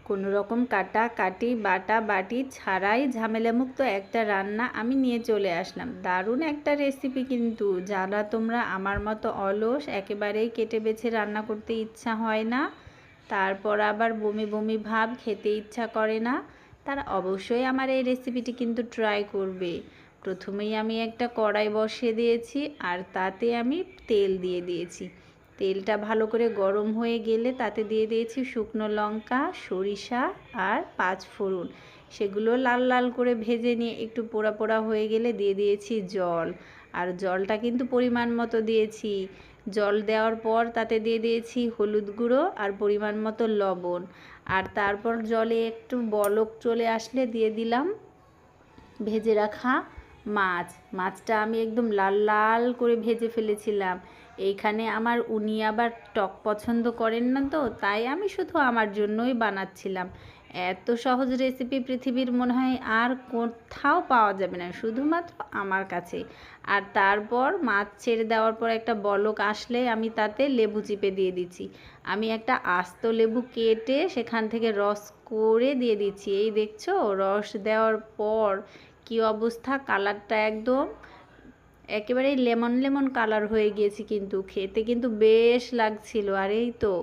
কোনো রকম কাটাকাটি বাটাবাটি ছাড়াই ঝামেলামুক্ত একটা রান্না আমি নিয়ে চলে আসলাম। দারুণ একটা রেসিপি কিন্তু। যারা তোমরা আমার মতো অলস, একেবারেই কেটে বেছে রান্না করতে ইচ্ছা হয় না, তারপর আবার বমি বমি ভাব, খেতে ইচ্ছা করে না, তারা অবশ্যই আমার এই রেসিপিটি কিন্তু ট্রাই করবে। প্রথমেই আমি একটা কড়াই বসিয়ে দিয়েছি আর তাতে আমি তেল দিয়ে দিয়েছি। তেলটা ভালো করে গরম হয়ে গেলে তাতে দিয়ে দিয়েছি শুকনো লঙ্কা, সরিষা আর 5 ফোড়ন। সেগুলো লাল লাল করে ভেজে নিয়ে একটু পোড়া পোড়া হয়ে গেলে দিয়ে দিয়েছি জল। আর জলটা কিন্তু পরিমাণ মতো দিয়েছি। জল দেওয়ার পর তাতে দিয়ে দিয়েছি হলুদ গুঁড়ো আর পরিমাণ মতো লবণ। আর তারপর জলে একটু বলক চলে আসলে দিয়ে দিলাম ভেজে রাখা মাছ। মাছটা আমি একদম লাল লাল করে ভেজে ফেলেছিলাম। এইখানে উনি আবার টক পছন্দ করেন না, তো তাই আমি শুধু আমার জন্যই বানাচ্ছিলাম। এত সহজ রেসিপি পৃথিবীর মনে হয় আর কোথাও পাওয়া যাবে না, শুধুমাত্র আমার কাছে। আর তারপর মাছ ছেড়ে দেওয়ার পর একটা বলক আসলে আমি তাতে লেবু চিপে দিয়ে দিচ্ছি। আমি একটা আস্ত লেবু কেটে সেখান থেকে রস করে দিয়ে দিচ্ছি। এই দেখছো, রস দেওয়ার পর কি অবস্থা, কালারটা একদম একেবারে লেমন লেমন কালার হয়ে গিয়েছে, কিন্তু খেতে কিন্তু বেশ লাগছিল। আর এই তো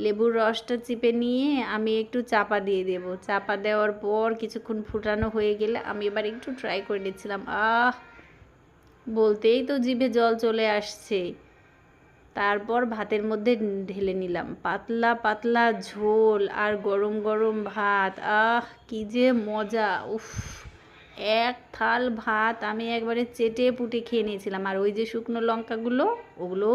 লেবুর রসটা চিপে নিয়ে আমি একটু চাপা দিয়ে দেব। চাপা দেওয়ার পর কিছুক্ষণ ফুটানো হয়ে গেলে আমি এবার একটু ট্রাই করে নিচ্ছিলাম। বলতেই তো জিভে জল চলে আসছে। তারপর ভাতের মধ্যে ঢেলে নিলাম, পাতলা পাতলা ঝোল আর গরম গরম ভাত। কি যে মজা! উফ, এক থাল ভাত আমি একবারে চেটে পুটে খেয়ে নিয়েছিলাম। আর ওই যে শুকনো লঙ্কাগুলো, ওগুলোও